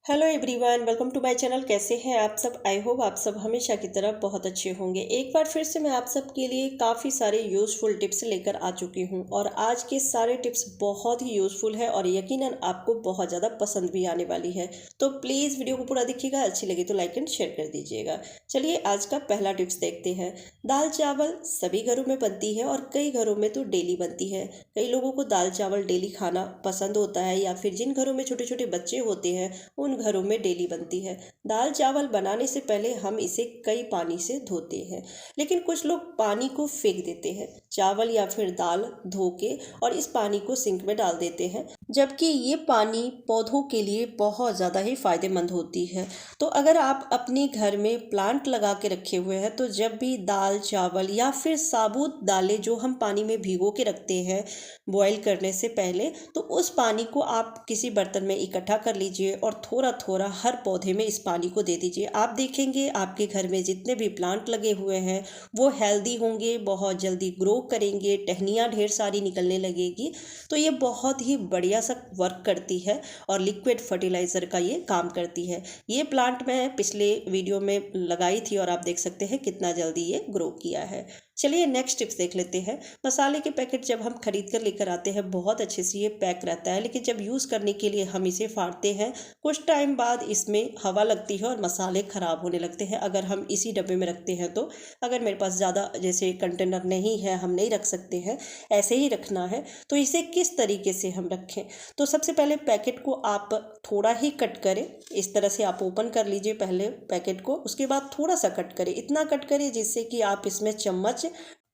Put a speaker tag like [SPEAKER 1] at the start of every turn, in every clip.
[SPEAKER 1] Hello everyone, welcome to my channel. कैसे हैं आप सब? आई होप आप सब हमेशा की तरह बहुत अच्छे होंगे। एक बार फिर से मैं आप सब के लिए काफ़ी सारे यूज़फुल टिप्स लेकर आ चुकी हूं और आज के सारे टिप्स बहुत ही यूज़फुल है और यकीनन आपको बहुत ज़्यादा पसंद भी आने वाली है। तो प्लीज़ वीडियो को पूरा देखिएगा, अच्छी लगी तो लाइक एंड शेयर कर दीजिएगा। चलिए आज का पहला टिप्स देखते हैं। दाल चावल सभी घरों में बनती है और कई घरों में तो डेली बनती है। कई लोगों को दाल चावल डेली खाना पसंद होता है या फिर जिन घरों में छोटे छोटे बच्चे होते हैं उन घरों में डेली बनती है। दाल चावल बनाने से पहले हम इसे कई पानी से धोते हैं, लेकिन कुछ लोग पानी को फेंक देते हैं चावल या फिर दाल धो के और इस पानी को सिंक में डाल देते हैं, जबकि ये पानी पौधों के लिए बहुत ज़्यादा ही फायदेमंद होती है। तो अगर आप अपने घर में प्लांट लगा के रखे हुए हैं तो जब भी दाल चावल या फिर साबुत दालें जो हम पानी में भिगो के रखते हैं बॉईल करने से पहले, तो उस पानी को आप किसी बर्तन में इकट्ठा कर लीजिए और थोड़ा थोड़ा हर पौधे में इस पानी को दे दीजिए। आप देखेंगे आपके घर में जितने भी प्लांट लगे हुए हैं वो हेल्दी होंगे, बहुत जल्दी ग्रो करेंगे, टहनियाँ ढेर सारी निकलने लगेगी। तो ये बहुत ही बढ़िया सा वर्क करती है और लिक्विड फर्टिलाइज़र का ये काम करती है। ये प्लांट मैं पिछले वीडियो में लगाई थी और आप देख सकते हैं कितना जल्दी ये ग्रो किया है। चलिए नेक्स्ट टिप्स देख लेते हैं। मसाले के पैकेट जब हम खरीद कर लेकर आते हैं बहुत अच्छे से ये पैक रहता है, लेकिन जब यूज़ करने के लिए हम इसे फाड़ते हैं कुछ टाइम बाद इसमें हवा लगती है और मसाले ख़राब होने लगते हैं अगर हम इसी डब्बे में रखते हैं तो। अगर मेरे पास ज़्यादा जैसे कंटेनर नहीं है, हम नहीं रख सकते हैं, ऐसे ही रखना है, तो इसे किस तरीके से हम रखें? तो सबसे पहले पैकेट को आप थोड़ा ही कट करें। इस तरह से आप ओपन कर लीजिए पहले पैकेट को, उसके बाद थोड़ा सा कट करें, इतना कट करें जिससे कि आप इसमें चम्मच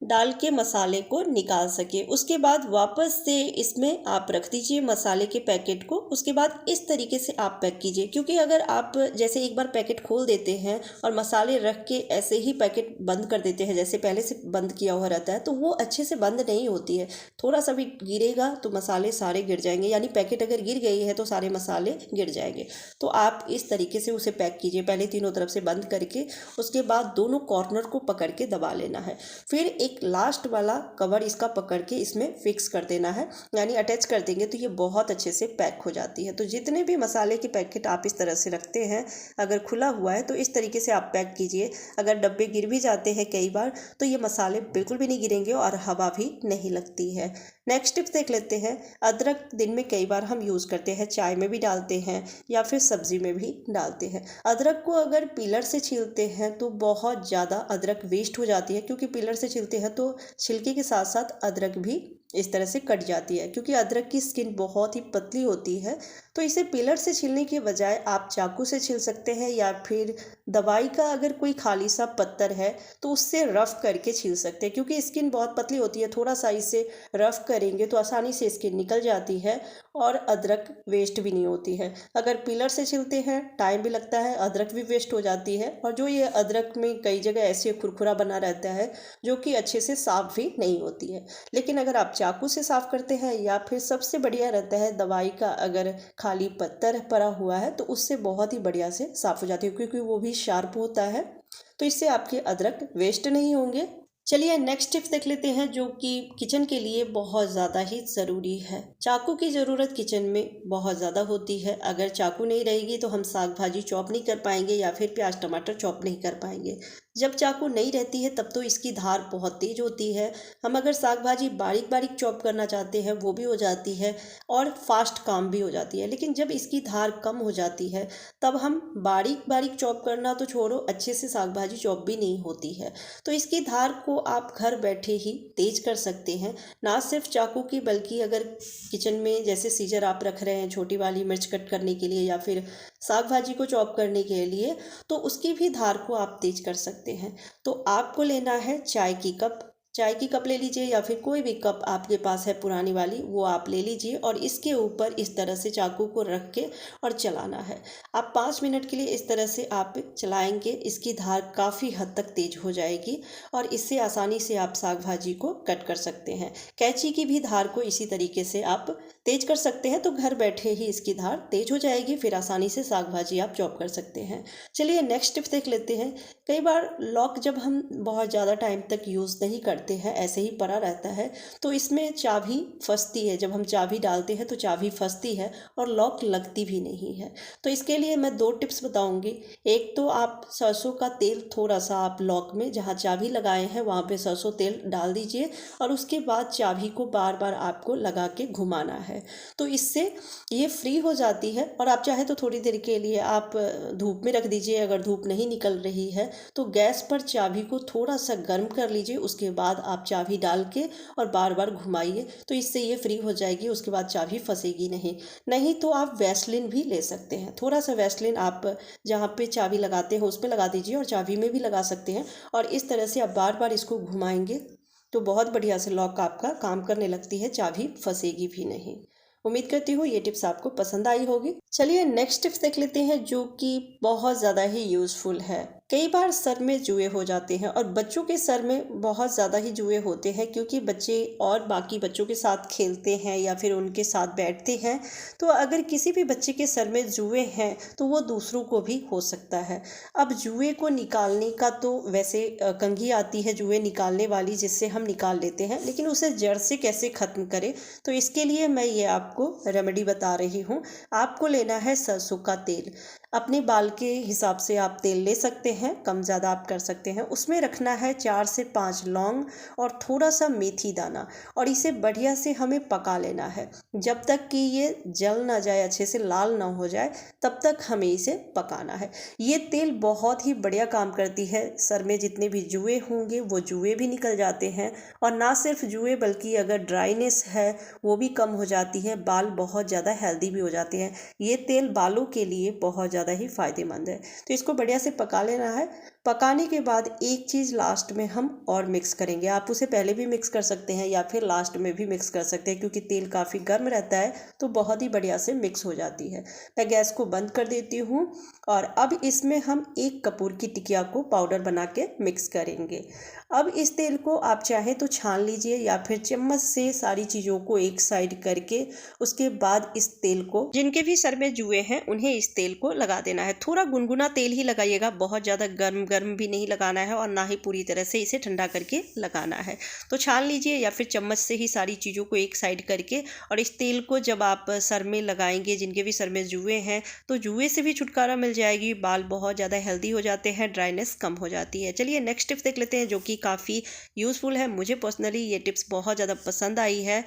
[SPEAKER 1] डाल के मसाले को निकाल सके। उसके बाद वापस से इसमें आप रख दीजिए मसाले के पैकेट को। उसके बाद इस तरीके से आप पैक कीजिए, क्योंकि अगर आप जैसे एक बार पैकेट खोल देते हैं और मसाले रख के ऐसे ही पैकेट बंद कर देते हैं जैसे पहले से बंद किया हुआ रहता है, तो वो अच्छे से बंद नहीं होती है। थोड़ा सा भी गिरेगा तो मसाले सारे गिर जाएंगे, यानी पैकेट अगर गिर गई है तो सारे मसाले गिर जाएंगे। तो आप इस तरीके से उसे पैक कीजिए, पहले तीनों तरफ से बंद करके, उसके बाद दोनों कॉर्नर को पकड़ के दबा लेना है। फिर एक लास्ट वाला कवर इसका पकड़ के इसमें फिक्स कर देना है, यानी अटैच कर देंगे तो ये बहुत अच्छे से पैक हो जाती है। तो जितने भी मसाले के पैकेट आप इस तरह से रखते हैं, अगर खुला हुआ है तो इस तरीके से आप पैक कीजिए। अगर डब्बे गिर भी जाते हैं कई बार तो ये मसाले बिल्कुल भी नहीं गिरेंगे और हवा भी नहीं लगती है। नेक्स्ट टिप्स देख लेते हैं। अदरक दिन में कई बार हम यूज़ करते हैं, चाय में भी डालते हैं या फिर सब्जी में भी डालते हैं। अदरक को अगर पीलर से छीलते हैं तो बहुत ज़्यादा अदरक वेस्ट हो जाती है, क्योंकि पीलर से छीलते हैं तो छिलके के साथ साथ अदरक भी इस तरह से कट जाती है, क्योंकि अदरक की स्किन बहुत ही पतली होती है। तो इसे पीलर से छीलने के बजाय आप चाकू से छील सकते हैं या फिर दवाई का अगर कोई खाली सा पत्तर है तो उससे रफ़ करके छील सकते हैं, क्योंकि स्किन बहुत पतली होती है। थोड़ा सा इसे रफ़ करेंगे तो आसानी से स्किन निकल जाती है और अदरक वेस्ट भी नहीं होती है। अगर पीलर से छीलते हैं टाइम भी लगता है, अदरक भी वेस्ट हो जाती है, और जो ये अदरक में कई जगह ऐसे खुरखुरा बना रहता है जो कि अच्छे से साफ़ भी नहीं होती है। लेकिन अगर आप चाकू से साफ़ करते हैं या फिर सबसे बढ़िया रहता है दवाई का अगर खाली पत्तर पड़ा हुआ है तो उससे बहुत ही बढ़िया से साफ़ हो जाती है, क्योंकि वो भी शार्प होता है। तो इससे आपके अदरक वेस्ट नहीं होंगे। चलिए नेक्स्ट टिप्स देख लेते हैं, जो कि किचन के लिए बहुत ज़्यादा ही ज़रूरी है। चाकू की ज़रूरत किचन में बहुत ज़्यादा होती है। अगर चाकू नहीं रहेगी तो हम साग भाजी चॉप नहीं कर पाएंगे या फिर प्याज टमाटर चॉप नहीं कर पाएंगे। जब चाकू नहीं रहती है तब तो इसकी धार बहुत तेज होती है। हम अगर साग भाजी बारीक बारीक चॉप करना चाहते हैं वो भी हो जाती है और फास्ट काम भी हो जाती है। लेकिन जब इसकी धार कम हो जाती है तब हम बारीक बारीक चॉप करना तो छोड़ो, अच्छे से साग भाजी चॉप भी नहीं होती है। तो इसकी धार को आप घर बैठे ही तेज कर सकते हैं। ना सिर्फ चाकू की, बल्कि अगर किचन में जैसे सीजर आप रख रहे हैं छोटी वाली मिर्च कट करने के लिए या फिर साग भाजी को चॉप करने के लिए, तो उसकी भी धार को आप तेज कर सकते हैं। तो आपको लेना है चाय की कप ले लीजिए या फिर कोई भी कप आपके पास है पुरानी वाली वो आप ले लीजिए और इसके ऊपर इस तरह से चाकू को रख के और चलाना है। आप 5 मिनट के लिए इस तरह से आप चलाएंगे, इसकी धार काफ़ी हद तक तेज हो जाएगी और इससे आसानी से आप साग भाजी को कट कर सकते हैं। कैंची की भी धार को इसी तरीके से आप तेज कर सकते हैं तो घर बैठे ही इसकी धार तेज हो जाएगी, फिर आसानी से साग भाजी आप चॉप कर सकते हैं। चलिए नेक्स्ट टिप देख लेते हैं। कई बार लॉक जब हम बहुत ज़्यादा टाइम तक यूज़ नहीं करते हैं, ऐसे ही पड़ा रहता है, तो इसमें चाबी फंसती है। जब हम चाबी डालते हैं तो चाबी फंसती है और लॉक लगती भी नहीं है। तो इसके लिए मैं 2 टिप्स बताऊंगी। एक तो आप सरसों का तेल थोड़ा सा आप लॉक में जहाँ चाबी लगाए हैं वहाँ पे सरसों तेल डाल दीजिए और उसके बाद चाबी को बार बार आपको लगा के घुमाना है। तो इससे ये फ्री हो जाती है और आप चाहे तो थोड़ी देर के लिए आप धूप में रख दीजिए। अगर धूप नहीं निकल रही है तो गैस पर चाबी को थोड़ा सा गर्म कर लीजिए, उसके बाद आप चाबी डाल के और बार बार घुमाइए, तो इससे ये फ्री हो जाएगी। उसके बाद चाबी फंसेगी नहीं तो आप वैसलीन भी ले सकते हैं। थोड़ा सा वैसलीन आप जहाँ पे चाबी लगाते हैं उसमें लगा दीजिए और चाबी में भी लगा सकते हैं और इस तरह से आप बार बार इसको घुमाएंगे तो बहुत बढ़िया से लॉक आपका काम करने लगती है, चाबी फंसेगी भी नहीं। उम्मीद करती हूँ ये टिप्स आपको पसंद आई होगी। चलिए नेक्स्ट टिप्स देख लेते हैं जो कि बहुत ज़्यादा ही यूज़फुल है। कई बार सर में जुए हो जाते हैं और बच्चों के सर में बहुत ज़्यादा ही जुए होते हैं, क्योंकि बच्चे और बाकी बच्चों के साथ खेलते हैं या फिर उनके साथ बैठते हैं। तो अगर किसी भी बच्चे के सर में जुए हैं तो वो दूसरों को भी हो सकता है। अब जुए को निकालने का तो वैसे कंघी आती है जुए निकालने वाली, जिससे हम निकाल लेते हैं, लेकिन उसे जड़ से कैसे ख़त्म करें, तो इसके लिए मैं ये आपको रेमेडी बता रही हूँ। आपको लेना है सरसों का तेल। अपने बाल के हिसाब से आप तेल ले सकते हैं, कम ज़्यादा आप कर सकते हैं। उसमें रखना है 4 से 5 लौंग और थोड़ा सा मेथी दाना और इसे बढ़िया से हमें पका लेना है। जब तक कि ये जल ना जाए, अच्छे से लाल ना हो जाए, तब तक हमें इसे पकाना है। ये तेल बहुत ही बढ़िया काम करती है। सर में जितने भी जुए होंगे वो जुए भी निकल जाते हैं और ना सिर्फ जुए बल्कि अगर ड्राइनेस है वो भी कम हो जाती है, बाल बहुत ज़्यादा हेल्दी भी हो जाते हैं। ये तेल बालों के लिए बहुत ज़्यादा ही फायदेमंद है। तो इसको बढ़िया से पका लेना है। पकाने के बाद एक चीज़ लास्ट में हम और मिक्स करेंगे। आप उसे पहले भी मिक्स कर सकते हैं या फिर लास्ट में भी मिक्स कर सकते हैं, क्योंकि तेल काफ़ी गर्म रहता है तो बहुत ही बढ़िया से मिक्स हो जाती है। मैं गैस को बंद कर देती हूँ और अब इसमें हम 1 कपूर की टिकिया को पाउडर बना के मिक्स करेंगे। अब इस तेल को आप चाहें तो छान लीजिए या फिर चम्मच से सारी चीज़ों को एक साइड करके उसके बाद इस तेल को, जिनके भी सर में जुए हैं उन्हें इस तेल को लगा देना है। थोड़ा गुनगुना तेल ही लगाइएगा, बहुत ज़्यादा गर्म गर्म भी नहीं लगाना है और ना ही पूरी तरह से इसे ठंडा करके लगाना है। तो छान लीजिए या फिर चम्मच से ही सारी चीज़ों को एक साइड करके, और इस तेल को जब आप सर में लगाएंगे, जिनके भी सर में जुए हैं, तो जुए से भी छुटकारा मिल जाएगी, बाल बहुत ज़्यादा हेल्दी हो जाते हैं, ड्राइनेस कम हो जाती है। चलिए नेक्स्ट टिप्स देख लेते हैं जो कि काफ़ी यूज़फुल है। मुझे पर्सनली ये टिप्स बहुत ज़्यादा पसंद आई है।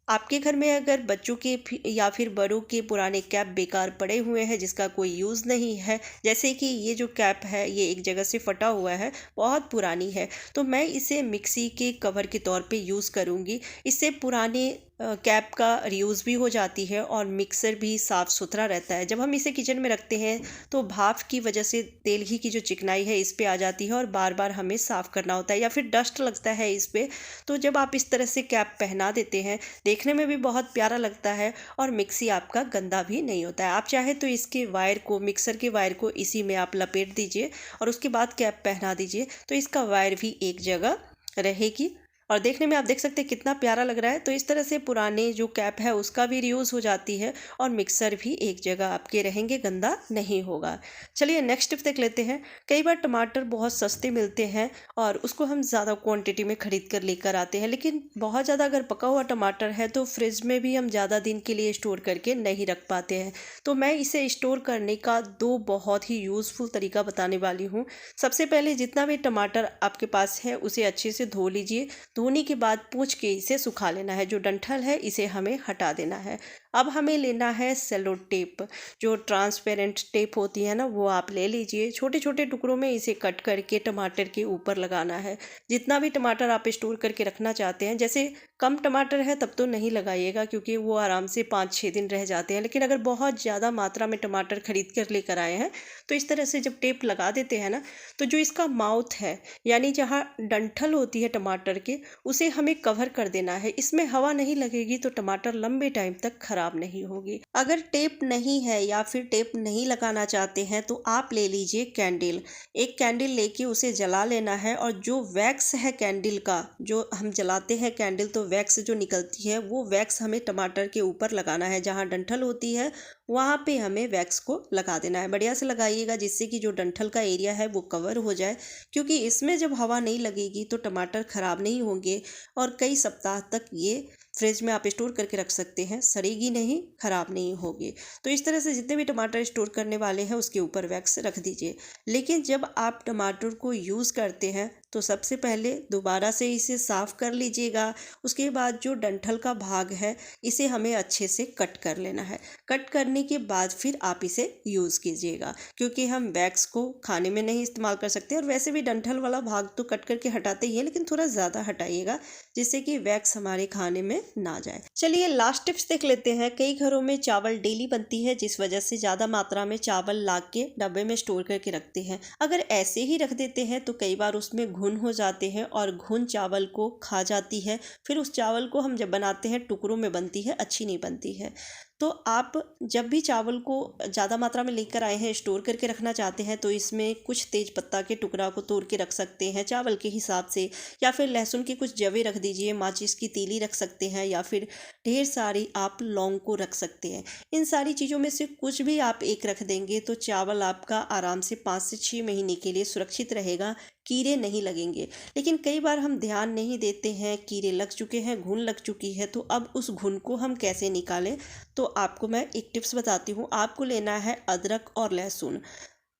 [SPEAKER 1] आपके घर में अगर बच्चों के या फिर बड़ों के पुराने कैप बेकार पड़े हुए हैं जिसका कोई यूज़ नहीं है, जैसे कि ये जो कैप है ये एक जगह से फटा हुआ है, बहुत पुरानी है, तो मैं इसे मिक्सी के कवर के तौर पे यूज़ करूँगी। इससे पुराने कैप का रीयूज़ भी हो जाती है और मिक्सर भी साफ़ सुथरा रहता है। जब हम इसे किचन में रखते हैं तो भाप की वजह से तेल ही की जो चिकनाई है इस पे आ जाती है और बार बार हमें साफ़ करना होता है या फिर डस्ट लगता है इस पे। तो जब आप इस तरह से कैप पहना देते हैं, देखने में भी बहुत प्यारा लगता है और मिक्सी आपका गंदा भी नहीं होता है। आप चाहे तो इसके वायर को, मिक्सर के वायर को इसी में आप लपेट दीजिए और उसके बाद कैप पहना दीजिए, तो इसका वायर भी एक जगह रहेगी और देखने में आप देख सकते हैं कितना प्यारा लग रहा है। तो इस तरह से पुराने जो कैप है उसका भी रीयूज़ हो जाती है और मिक्सर भी एक जगह आपके रहेंगे, गंदा नहीं होगा। चलिए नेक्स्ट टिप देख लेते हैं। कई बार टमाटर बहुत सस्ते मिलते हैं और उसको हम ज़्यादा क्वांटिटी में ख़रीद कर लेकर आते हैं, लेकिन बहुत ज़्यादा अगर पका हुआ टमाटर है तो फ्रिज में भी हम ज़्यादा दिन के लिए स्टोर करके नहीं रख पाते हैं। तो मैं इसे स्टोर करने का 2 बहुत ही यूज़फुल तरीका बताने वाली हूँ। सबसे पहले जितना भी टमाटर आपके पास है उसे अच्छे से धो लीजिए। धोने के बाद पोंछ के इसे सुखा लेना है। जो डंठल है इसे हमें हटा देना है। अब हमें लेना है सेलो टेप, जो ट्रांसपेरेंट टेप होती है ना, वो आप ले लीजिए। छोटे छोटे टुकड़ों में इसे कट करके टमाटर के ऊपर लगाना है। जितना भी टमाटर आप स्टोर करके रखना चाहते हैं, जैसे कम टमाटर है तब तो नहीं लगाइएगा क्योंकि वो आराम से 5-6 दिन रह जाते हैं, लेकिन अगर बहुत ज़्यादा मात्रा में टमाटर खरीद कर लेकर आए हैं तो इस तरह से जब टेप लगा देते हैं ना, तो जो इसका माउथ है यानी जहाँ डंठल होती है टमाटर के, उसे हमें कवर कर देना है। इसमें हवा नहीं लगेगी तो टमाटर लंबे टाइम तक खराब खराब नहीं होगी। अगर टेप नहीं है या फिर टेप नहीं लगाना चाहते हैं तो आप ले लीजिए कैंडल। एक कैंडल लेके उसे जला लेना है और जो वैक्स है कैंडल का, जो हम जलाते हैं कैंडल तो वैक्स जो निकलती है वो वैक्स हमें टमाटर के ऊपर लगाना है। जहाँ डंठल होती है वहाँ पे हमें वैक्स को लगा देना है। बढ़िया से लगाइएगा जिससे कि जो डंठल का एरिया है वो कवर हो जाए, क्योंकि इसमें जब हवा नहीं लगेगी तो टमाटर ख़राब नहीं होंगे और कई सप्ताह तक ये फ्रिज में आप स्टोर करके रख सकते हैं, सड़ेगी नहीं, ख़राब नहीं होगी। तो इस तरह से जितने भी टमाटर स्टोर करने वाले हैं उसके ऊपर वैक्स रख दीजिए। लेकिन जब आप टमाटर को यूज़ करते हैं तो सबसे पहले दोबारा से इसे साफ़ कर लीजिएगा। उसके बाद जो डंठल का भाग है इसे हमें अच्छे से कट कर लेना है। कट करने के बाद फिर आप इसे यूज़ कीजिएगा, क्योंकि हम वैक्स को खाने में नहीं इस्तेमाल कर सकते। और वैसे भी डंठल वाला भाग तो कट करके हटाते ही है, लेकिन थोड़ा ज़्यादा हटाइएगा जिससे कि वैक्स हमारे खाने में ना जाए। चलिए लास्ट टिप्स देख लेते हैं। कई घरों में चावल डेली बनती है, जिस वजह से ज़्यादा मात्रा में चावल ला के डब्बे में स्टोर करके रखते हैं। अगर ऐसे ही रख देते हैं तो कई बार उसमें घुन हो जाते हैं और घुन चावल को खा जाती है। फिर उस चावल को हम जब बनाते हैं टुकड़ों में बनती है, अच्छी नहीं बनती है। तो आप जब भी चावल को ज़्यादा मात्रा में लेकर आए हैं, स्टोर करके रखना चाहते हैं, तो इसमें कुछ तेज पत्ता के टुकड़ा को तोड़ के रख सकते हैं चावल के हिसाब से, या फिर लहसुन की कुछ जवें रख दीजिए, माचिस की तीली रख सकते हैं, या फिर ढेर सारी आप लौंग को रख सकते हैं। इन सारी चीज़ों में से कुछ भी आप एक रख देंगे तो चावल आपका आराम से 5 से 6 महीने के लिए सुरक्षित रहेगा, कीड़े नहीं लगेंगे। लेकिन कई बार हम ध्यान नहीं देते हैं, कीड़े लग चुके हैं, घुन लग चुकी है, तो अब उस घुन को हम कैसे निकालें? तो आपको मैं एक टिप्स बताती हूँ। आपको लेना है अदरक और लहसुन।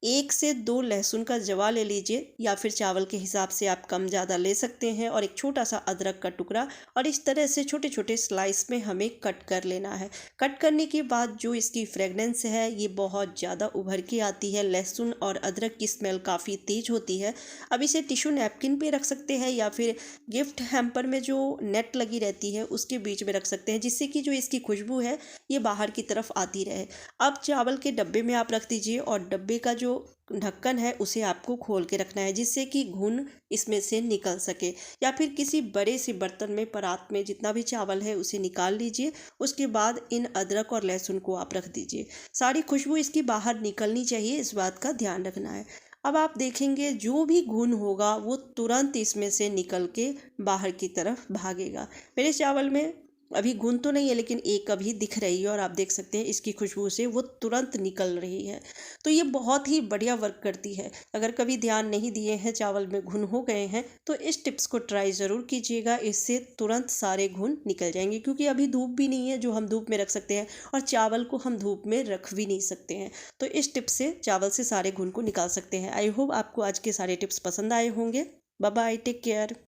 [SPEAKER 1] 1 से 2 लहसुन का जवा ले लीजिए, या फिर चावल के हिसाब से आप कम ज़्यादा ले सकते हैं, और एक छोटा सा अदरक का टुकड़ा, और इस तरह से छोटे छोटे स्लाइस में हमें कट कर लेना है। कट करने के बाद जो इसकी फ्रेगनेंस है ये बहुत ज़्यादा उभर के आती है। लहसुन और अदरक की स्मेल काफ़ी तेज़ होती है। अब इसे टिश्यू नैपकिन पे रख सकते हैं, या फिर गिफ्ट हैम्पर में जो नेट लगी रहती है उसके बीच में रख सकते हैं, जिससे कि जो इसकी खुशबू है ये बाहर की तरफ आती रहे। अब चावल के डब्बे में आप रख दीजिए, और डब्बे का जो ढक्कन है उसे आपको खोल के रखना है, जिससे कि घुन इसमें से निकल सके। या फिर किसी बड़े से बर्तन में, परात में जितना भी चावल है उसे निकाल लीजिए। उसके बाद इन अदरक और लहसुन को आप रख दीजिए। सारी खुशबू इसकी बाहर निकलनी चाहिए, इस बात का ध्यान रखना है। अब आप देखेंगे जो भी घुन होगा वो तुरंत इसमें से निकल के बाहर की तरफ भागेगा। मेरे चावल में अभी घुन तो नहीं है, लेकिन एक अभी दिख रही है, और आप देख सकते हैं इसकी खुशबू से वो तुरंत निकल रही है। तो ये बहुत ही बढ़िया वर्क करती है। अगर कभी ध्यान नहीं दिए हैं, चावल में घुन हो गए हैं, तो इस टिप्स को ट्राई ज़रूर कीजिएगा। इससे तुरंत सारे घुन निकल जाएंगे, क्योंकि अभी धूप भी नहीं है जो हम धूप में रख सकते हैं, और चावल को हम धूप में रख भी नहीं सकते हैं। तो इस टिप्स से चावल से सारे घुन को निकाल सकते हैं। आई होप आपको आज के सारे टिप्स पसंद आए होंगे। Bye bye, take care.